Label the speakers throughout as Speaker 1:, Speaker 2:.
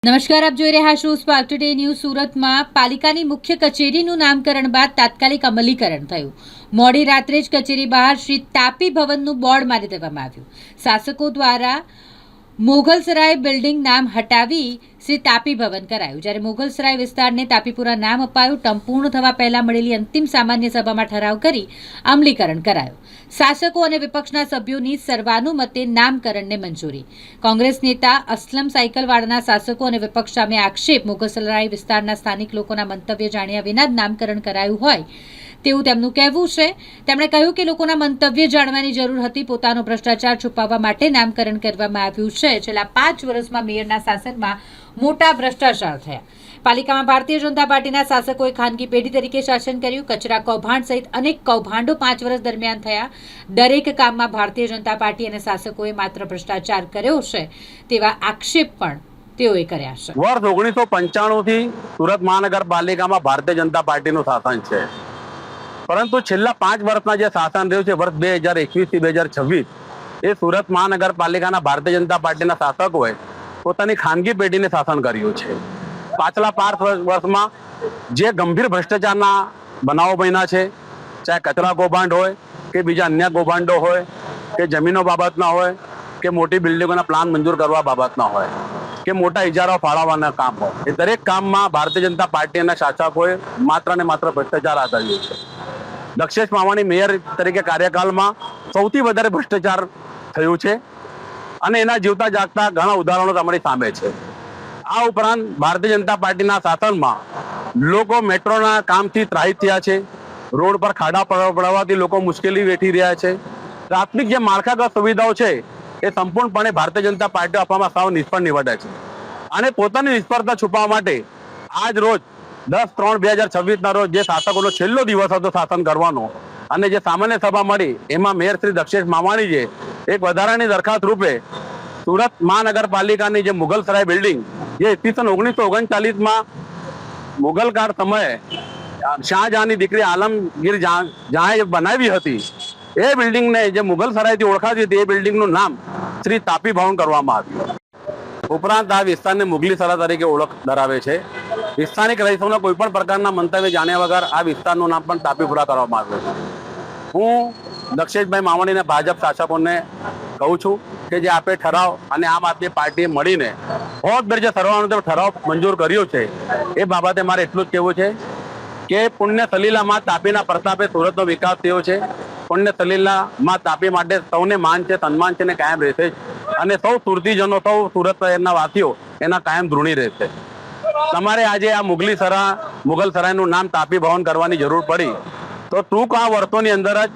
Speaker 1: નમસ્કાર, આપ જોઈ રહ્યા છો સ્પાર્ક ટુડે ન્યૂઝ. સુરતમાં પાલિકાની મુખ્ય કચેરીનું નામકરણ બાદ તાત્કાલિક અમલીકરણ થયું. મોડી રાત્રે જ કચેરી બહાર શ્રી તાપી ભવનનું બોર્ડ મારી દેવામાં આવ્યું. શાસકો દ્વારા મોગલસરાય બિલ્ડિંગ નામ હટાવી શ્રી તાપી ભવન કરાયું. જ્યારે મોગલસરાય વિસ્તારને તાપીપુરા નામ અપાયું. ટર્મ પૂર્ણ થવા પહેલા મળેલી અંતિમ સામાન્ય સભામાં ઠરાવ કરી અમલીકરણ કરાયું. શાસકો અને વિપક્ષના સભ્યોની સર્વાનુમતે નામકરણને મંજૂરી. કોંગ્રેસ નેતા અસલમ સાયકલવાળાના શાસકો અને વિપક્ષ સામે આક્ષેપ. મોગલસરાય વિસ્તારના સ્થાનિક લોકોના મંતવ્ય જાણ્યા વિના જ નામકરણ કરાયું હોય તેવું તેમનું કહેવું છે. તેમણે કહ્યું કે લોકોના મંતવ્ય જાણવાની જરૂર હતી. પોતાનો ભ્રષ્ટાચાર છુપાવવા માટે નામકરણ કરવામાં આવ્યું છે. છેલ્લા 5 વર્ષમાં મેયરના શાસનમાં મોટા ભ્રષ્ટાચાર થયા. પાલિકામાં ભારતીય જનતા પાર્ટીના શાસકોએ ખાનગી પેઢી તરીકે શાસન કર્યું. કચરા કૌભાંડ સહિત અનેક કૌભાંડો 5 વર્ષ દરમિયાન થયા. દરેક કામમાં ભારતીય જનતા પાર્ટી અને શાસકોએ માત્ર ભ્રષ્ટાચાર કર્યો છે તેવા આક્ષેપ પણ તેઓએ કર્યા છે.
Speaker 2: વર્ષ 1995 થી સુરત મહાનગરપાલિકામાં ભારતીય જનતા પાર્ટીનું શાસન છે, પરંતુ છેલ્લા 5 વર્ષના જે શાસન રહ્યું છે, વર્ષ 2021 થી 2026, એ સુરત મહાનગરપાલિકાના ભારતીય જનતા પાર્ટીના શાસકોએ પોતાની ખાનગી પેઢીને શાસન કર્યું છે. પાછલા 5 વર્ષમાં જે ગંભીર ભ્રષ્ટાચારના બનાવો બન્યા છે, ચાહે કચરા કૌભાંડ હોય કે બીજા અન્ય કૌભાંડો હોય કે જમીનો બાબતના હોય કે મોટી બિલ્ડિંગોના પ્લાન મંજૂર કરવા બાબતના હોય કે મોટા ઇજારા ફાળવવાના કામ હોય, એ દરેક કામમાં ભારતીય જનતા પાર્ટીના શાસકોએ માત્ર ને માત્ર ભ્રષ્ટાચાર આદર્યું છે. દક્ષેશ માવાણી મેયર તરીકે કાર્યકાળમાં સૌથી વધારે ભ્રષ્ટાચાર થયું છે અને એના જીવતા જાગતા ઘણા ઉદાહરણો તમારી સામે છે. આ ઉપરાંત ભારતીય જનતા પાર્ટીના શાસનમાં લોકો મેટ્રોના કામથી ત્રાહિત થયા છે. રોડ પર ખાડા પડવાથી લોકો મુશ્કેલી વેઠી રહ્યા છે. પ્રાથમિક જે માળખાગત સુવિધાઓ છે એ સંપૂર્ણપણે ભારતીય જનતા પાર્ટી આપવામાં સાવ નિષ્ફળ નીવડે છે. અને પોતાની નિષ્ફળતા છુપાવવા માટે આજ રોજ 10/3/2026 રોજ જે શાસકોનો છેલ્લો દિવસ હતો શાસન કરવાનો, અને જે સામાન્ય સભા મળી એમાં મેયર શ્રી દક્ષેશ માવાણીએ એક વધારાની દરખાસ્ત રૂપે સુરત મહાનગરપાલિકાની જે મુગલસરાય બિલ્ડિંગ, જે ઈસવીસન 1939માં મુગલકાળ સમયે શાહજહાંની દીકરી આલમગીર જહાંએ બનાવી હતી, એ બિલ્ડિંગને જે મુગલસરાયથી ઓળખાતી હતી, એ બિલ્ડિંગનું નામ શ્રી તાપી ભવન કરવામાં આવ્યું. ઉપરાંત આ વિસ્તારને મુગલી સરા તરીકે ઓળખ ધરાવે છે. સ્થાનિક રહીશોના કોઈ પણ પ્રકારના મંતવ્ય જાણ્યા વગર આ વિસ્તારનું નામ પણ તાપીપુરા કરવામાં આવ્યું છે. હું દક્ષેશભાઈ માવાણીને ભાજપ શાસકોને કહું છું કે જે આપે ઠરાવ અને આમ આદમી પાર્ટીએ મળીને હોદભેર જે સર્વાનુમતે ઠરાવ મંજૂર કર્યો છે, એ બાબતે મારે એટલું જ કહેવું છે કે પુણ્ય સલીલામાં તાપીના પ્રતાપે સુરતનો વિકાસ થયો છે. પુણ્ય સલીલામાં તાપી માટે સૌને માન છે, સન્માન છે ને કાયમ રહેશે જ. અને સૌ સુરતીજનો, સૌ સુરત શહેરના વાસીઓ એના કાયમ ઋણી રહેશે. તમારે આજે આ મુગલસરાયનું નામ તાપી ભવન કરવાની જરૂર પડી તો ટૂંક આ વર્ષોની અંદર જ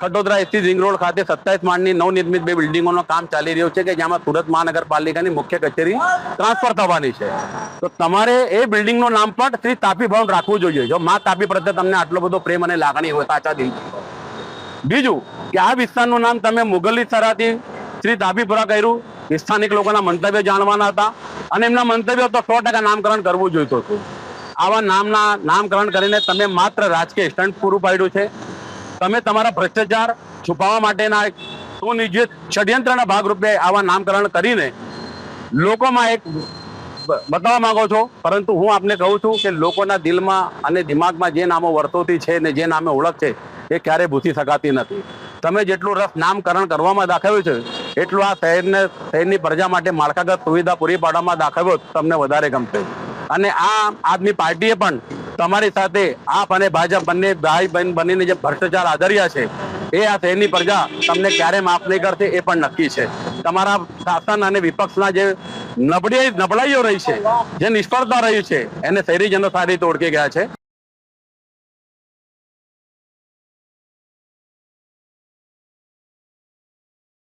Speaker 2: ખટોદરા એસટી રિંગ રોડ ખાતે 27 માળની નવનિર્મિત 2 બિલ્ડિંગોનું કામ ચાલી રહ્યું છે કે જેમાં સુરત મહાનગરપાલિકાની મુખ્ય કચેરી ટ્રાન્સફર થવાની છે. તો તમારે એ બિલ્ડિંગનું નામ પણ શ્રી તાપી ભવન રાખવું જોઈએ, જો મા તાપી પ્રત્યે તમને આટલો બધો પ્રેમ અને લાગણી હોય સાચા દિલથી. બીજું કે આ વિસ્તારનું નામ તમે મુગલસરાથી શ્રી તાપીપુરા કર્યું, સ્થાનિક લોકોના મંતવ્ય જાણવાના હતા અને એમના મંતવ્યો તો 100% નામકરણ કરવું જોઈતું હતું. આવા નામકરણ કરીને તમે માત્ર રાજકીય સ્ટન્ટ પૂરું પાડ્યું છે. તમે તમારા ભ્રષ્ટાચાર છુપાવવા માટેના સુનિયોજિત ષડયંત્રના ભાગરૂપે આવા નામકરણ કરીને લોકોમાં એક બતાવવા માંગો છો. પરંતુ હું આપને કહું છું કે લોકોના દિલમાં અને દિમાગમાં જે નામો વર્ષોથી છે ને જે નામે ઓળખ છે, એ ક્યારેય ભૂસી શકાતી નથી. તમે જેટલું રસ નામકરણ કરવામાં દાખવ્યું છે, એટલું આ શહેરની પ્રજા માટે માળખાગત સુવિધા પૂરી પાડવામાં દાખવ્યો તમને વધારે ગમશે. અને આ આદમી પાર્ટીએ પણ તમારી સાથે આપ અને ભાજપ બંને ભાઈ બહેન બનીને જે ભ્રષ્ટાચાર આદર્યા છે, એ આ શહેરની પ્રજા તમને ક્યારે માફ નહીં કરશે એ પણ નક્કી છે. તમારા શાસન અને વિપક્ષના જે નબળાઈઓ રહી છે, જે નિષ્ફળતા રહી છે, એને શહેરીજનો સારી રીતે ઓળખી ગયા છે.